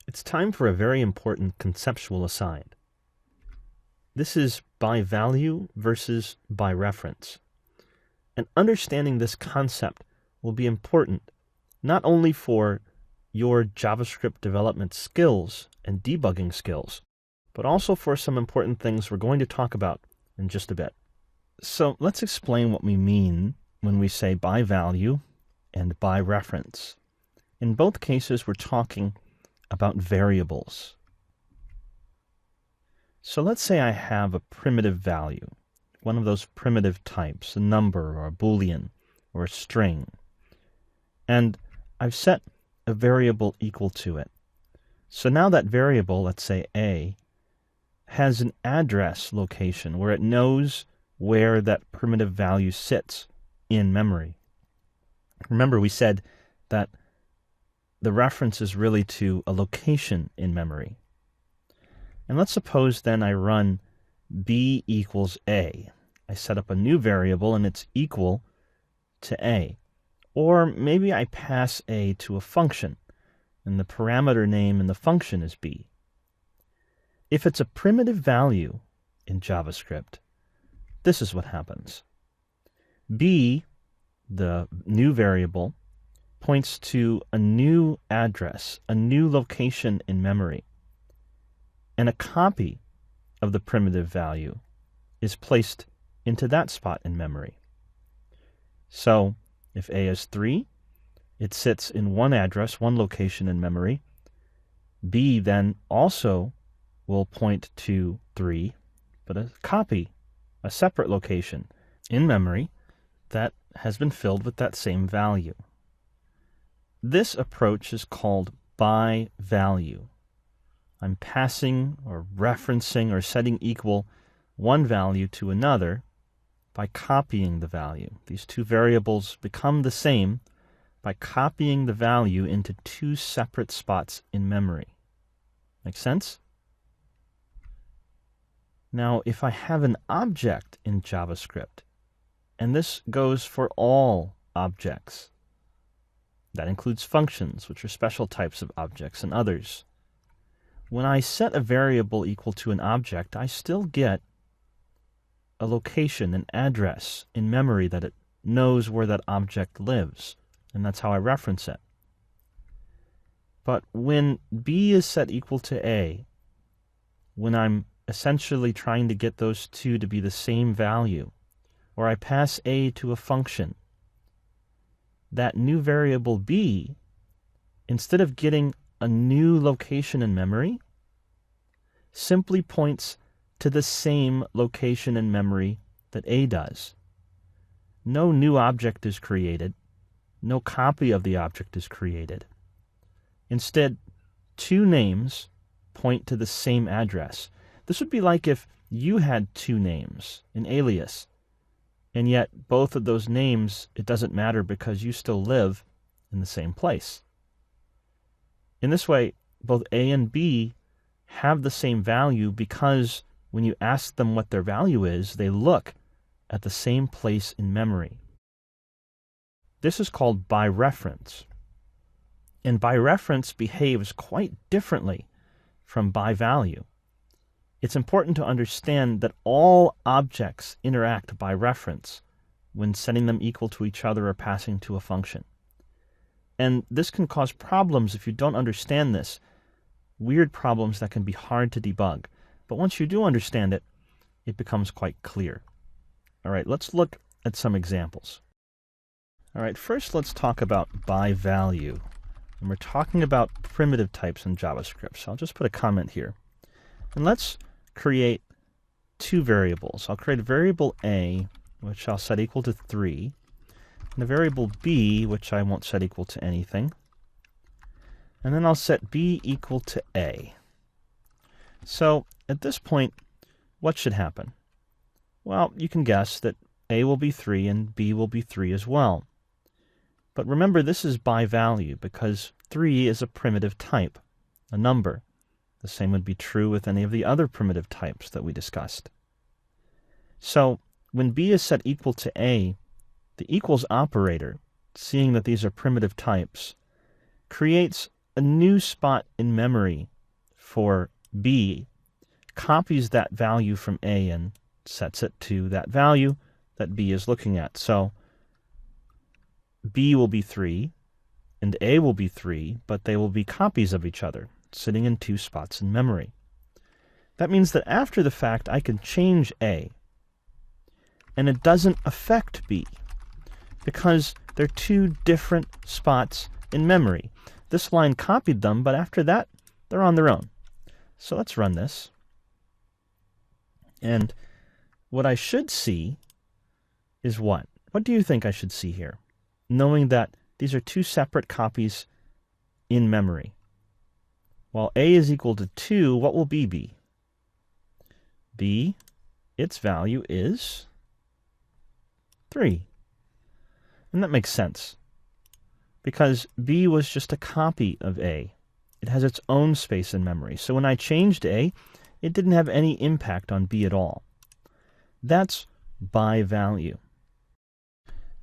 It's time for a very important conceptual aside. This is by value versus by reference. And understanding this concept will be important not only for your JavaScript development skills and debugging skills, but also for some important things we're going to talk about in just a bit. So let's explain what we mean when we say by value and by reference. In both cases, we're talking about variables. So let's say I have a primitive value, one of those primitive types, a number or a Boolean or a string, and I've set a variable equal to it. So now that variable, let's say A, has an address location where it knows where that primitive value sits in memory. Remember, we said that the reference is really to a location in memory. And let's suppose then I run b equals a. I set up a new variable and it's equal to a. Or maybe I pass a to a function and the parameter name in the function is b. If it's a primitive value in JavaScript, this is what happens. b, the new variable, points to a new address, a new location in memory. And a copy of the primitive value is placed into that spot in memory. So if a is 3, it sits in one address, one location in memory. b then also will point to 3, but a copy, a separate location in memory that has been filled with that same value. This approach is called by value. I'm passing or referencing or setting equal one value to another by copying the value. These two variables become the same by copying the value into two separate spots in memory. Make sense? Now, if I have an object in JavaScript, and this goes for all objects, that includes functions, which are special types of objects, and others. When I set a variable equal to an object, I still get a location, an address in memory that it knows where that object lives, and that's how I reference it. But when b is set equal to a, when I'm essentially trying to get those two to be the same value, or I pass a to a function, that new variable b, instead of getting a new location in memory, simply points to the same location in memory that a does. No new object is created. No copy of the object is created. Instead, two names point to the same address. This would be like if you had two names, an alias, and yet both of those names, it doesn't matter because you still live in the same place. In this way, both A and B have the same value because when you ask them what their value is, they look at the same place in memory. This is called by reference. And by reference behaves quite differently from by value. It's important to understand that all objects interact by reference when setting them equal to each other or passing to a function. And this can cause problems if you don't understand this, weird problems that can be hard to debug. But once you do understand it, it becomes quite clear. All right, let's look at some examples. All right, first let's talk about by value. And we're talking about primitive types in JavaScript. So I'll just put a comment here. And let's create two variables. I'll create a variable a, which I'll set equal to 3, and a variable b, which I won't set equal to anything. And then I'll set b equal to a. So at this point, what should happen? Well, you can guess that a will be 3 and b will be 3 as well. But remember, this is by value because 3 is a primitive type, a number. The same would be true with any of the other primitive types that we discussed. So when b is set equal to a, the equals operator, seeing that these are primitive types, creates a new spot in memory for B, copies that value from A and sets it to that value that B is looking at. So B will be 3 and A will be 3, but they will be copies of each other, sitting in two spots in memory. That means that after the fact, I can change A, and it doesn't affect B, because they're two different spots in memory. This line copied them, but after that, they're on their own. So let's run this. And what I should see is what? What do you think I should see here? Knowing that these are two separate copies in memory. While A is equal to 2, what will B be? B, its value is 3. And that makes sense, because B was just a copy of A. It has its own space in memory. So when I changed A, it didn't have any impact on B at all. That's by value.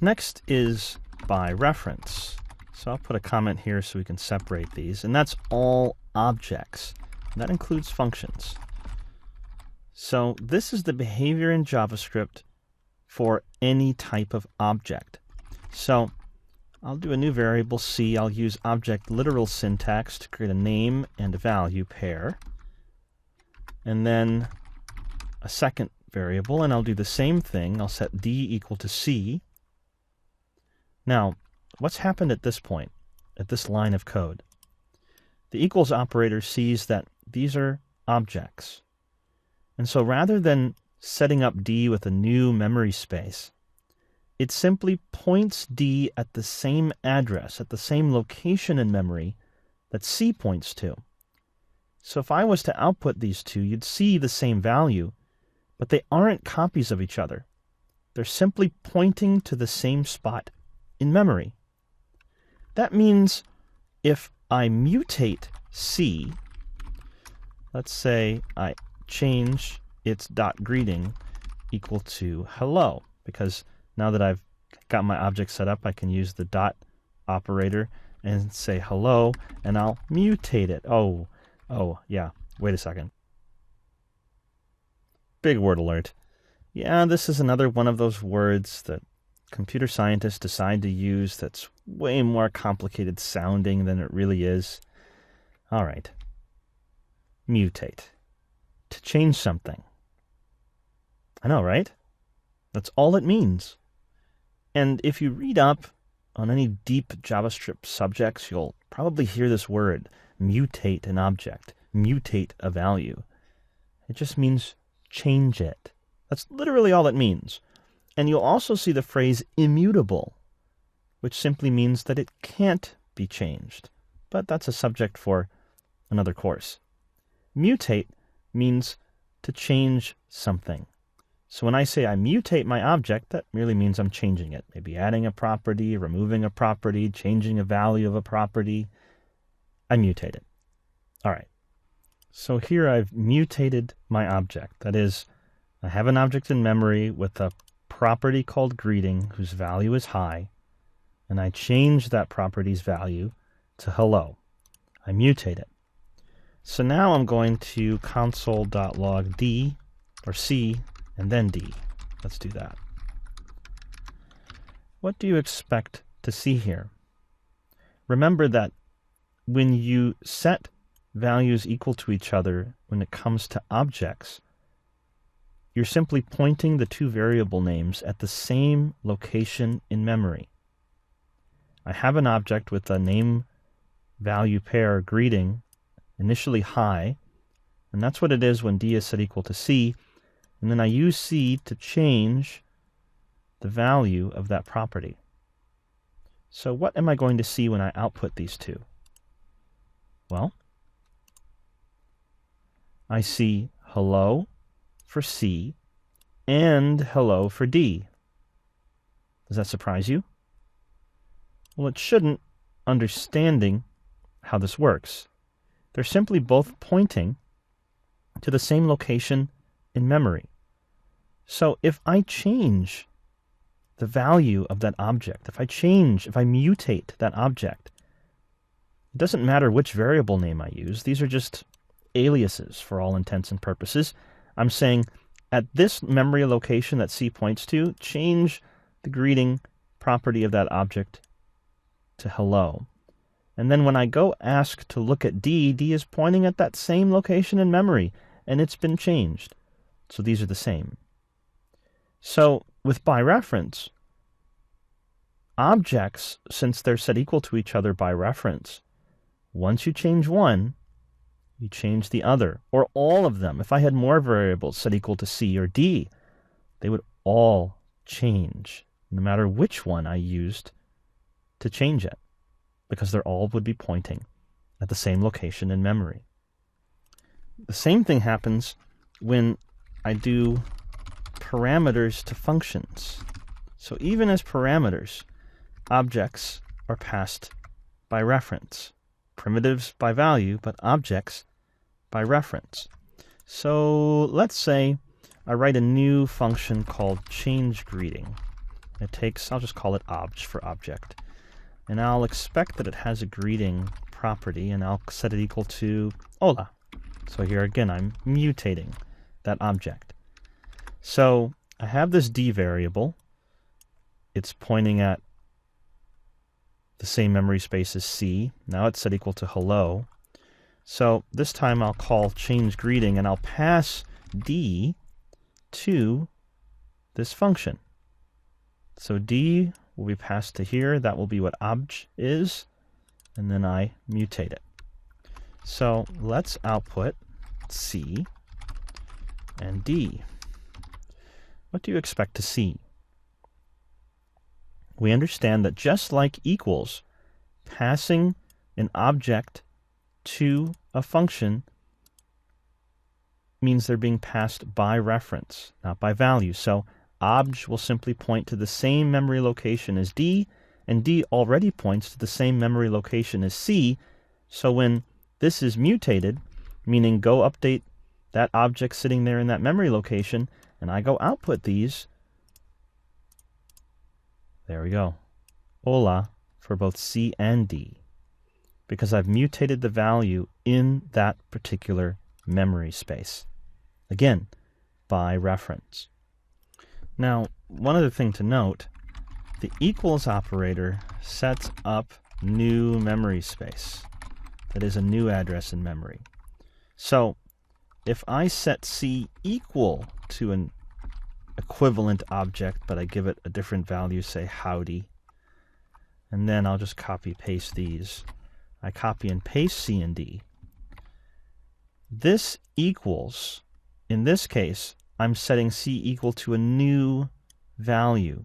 Next is by reference. So I'll put a comment here so we can separate these. And that's all objects. And that includes functions. So this is the behavior in JavaScript for any type of object. So I'll do a new variable C. I'll use object literal syntax to create a name and a value pair. And then a second variable, and I'll do the same thing. I'll set D equal to C. Now, what's happened at this point, at this line of code? The equals operator sees that these are objects. And so rather than setting up D with a new memory space, it simply points D at the same address, at the same location in memory that C points to. So if I was to output these two, you'd see the same value, but they aren't copies of each other. They're simply pointing to the same spot in memory. That means if I mutate C, let's say I change its .greeting equal to hello, because now that I've got my object set up, I can use the dot operator and say hello, and I'll mutate it. Oh, yeah, wait a second. Big word alert. Yeah, this is another one of those words that computer scientists decide to use that's way more complicated sounding than it really is. All right. Mutate. To change something. I know, right? That's all it means. And if you read up on any deep JavaScript subjects, you'll probably hear this word, mutate an object, mutate a value. It just means change it. That's literally all it means. And you'll also see the phrase immutable, which simply means that it can't be changed. But that's a subject for another course. Mutate means to change something. So when I say I mutate my object, that merely means I'm changing it. Maybe adding a property, removing a property, changing a value of a property. I mutate it. All right. So here I've mutated my object. That is, I have an object in memory with a property called greeting whose value is high, and I change that property's value to hello. I mutate it. So now I'm going to console.log D, or C, and then D. Let's do that. What do you expect to see here? Remember that when you set values equal to each other when it comes to objects, you're simply pointing the two variable names at the same location in memory. I have an object with a name value pair greeting, initially high, and that's what it is when D is set equal to C, and then I use C to change the value of that property. So what am I going to see when I output these two? Well, I see hello for C and hello for D. Does that surprise you? Well, it shouldn't, understanding how this works. They're simply both pointing to the same location in memory. So if I change the value of that object, if I mutate that object, It doesn't matter which variable name I use. These are just aliases for all intents and purposes. I'm saying at this memory location that C points to, change the greeting property of that object to hello. And then when I go ask to look at D, D is pointing at that same location in memory, and it's been changed. So these are the same. So with by reference, objects, since they're set equal to each other by reference, once you change one, you change the other, or all of them. If I had more variables set equal to C or D, they would all change, no matter which one I used to change it, because they're all would be pointing at the same location in memory. The same thing happens when I do parameters to functions. So even as parameters, objects are passed by reference. Primitives by value, but objects by reference. So let's say I write a new function called change greeting. It takes, I'll just call it obj for object. And I'll expect that it has a greeting property, and I'll set it equal to hola. So here again, I'm mutating that object. So I have this D variable. It's pointing at the same memory space as C. Now it's set equal to hello. So this time I'll call change greeting, and I'll pass D to this function. So D will be passed to here. That will be what obj is, and then I mutate it. So let's output C and D. What do you expect to see? We understand that just like equals, passing an object to a function means they're being passed by reference, not by value. So obj will simply point to the same memory location as D, and D already points to the same memory location as C. So when this is mutated, meaning go update that object sitting there in that memory location, and I go output these, there we go, hola for both C and D, because I've mutated the value in that particular memory space. Again, by reference. Now, one other thing to note, the equals operator sets up new memory space. That is a new address in memory. So if I set C equal to an equivalent object, but I give it a different value, say howdy, and then I'll just copy paste these. I copy and paste C and D. This equals, in this case, I'm setting C equal to a new value.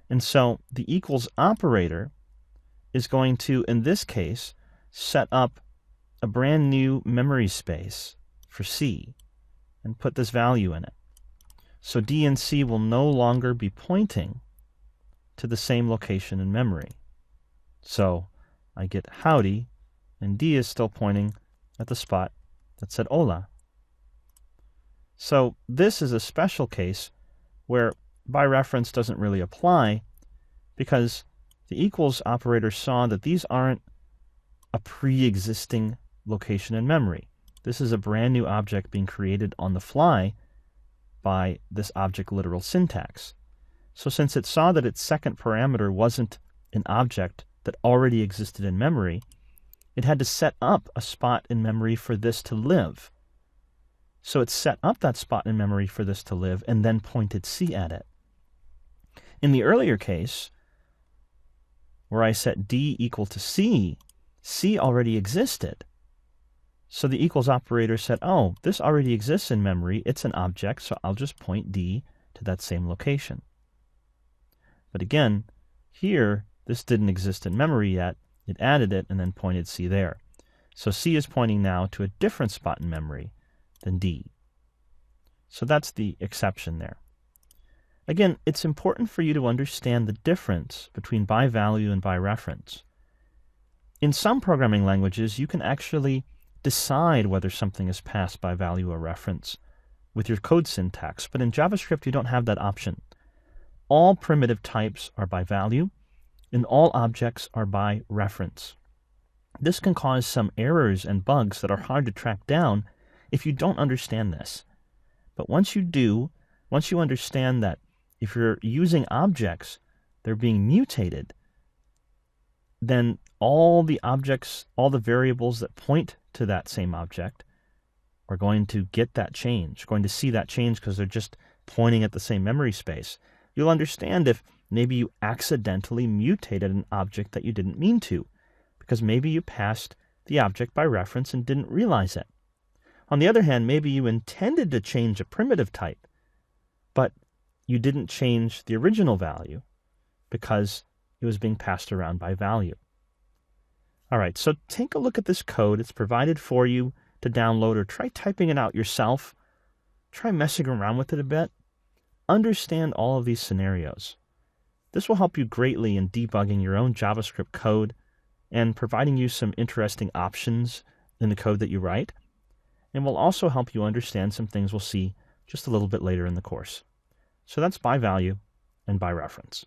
And so the equals operator is going to, in this case, set up a brand new memory space for C and put this value in it. So D and C will no longer be pointing to the same location in memory. So I get howdy, and D is still pointing at the spot that said hola. So this is a special case where by reference doesn't really apply, because the equals operator saw that these aren't a pre-existing location in memory. This is a brand new object being created on the fly by this object literal syntax. So since it saw that its second parameter wasn't an object that already existed in memory, it had to set up a spot in memory for this to live. So it set up that spot in memory for this to live and then pointed C at it. In the earlier case, where I set D equal to C, C already existed. So the equals operator said, oh, this already exists in memory. It's an object, so I'll just point D to that same location. But again, here, this didn't exist in memory yet. It added it and then pointed C there. So C is pointing now to a different spot in memory than D. So that's the exception there. Again, it's important for you to understand the difference between by value and by reference. In some programming languages, you can actually decide whether something is passed by value or reference with your code syntax, but in JavaScript you don't have that option. All primitive types are by value, and all objects are by reference. This can cause some errors and bugs that are hard to track down if you don't understand this. But once you do, once you understand that if you're using objects, they're being mutated, then all the objects, all the variables that point to that same object are going to get that change, going to see that change because they're just pointing at the same memory space. You'll understand if maybe you accidentally mutated an object that you didn't mean to, because maybe you passed the object by reference and didn't realize it. On the other hand, maybe you intended to change a primitive type, but you didn't change the original value because it was being passed around by value. All right, so take a look at this code. It's provided for you to download, or try typing it out yourself. Try messing around with it a bit. Understand all of these scenarios. This will help you greatly in debugging your own JavaScript code and providing you some interesting options in the code that you write, and will also help you understand some things we'll see just a little bit later in the course. So that's by value and by reference.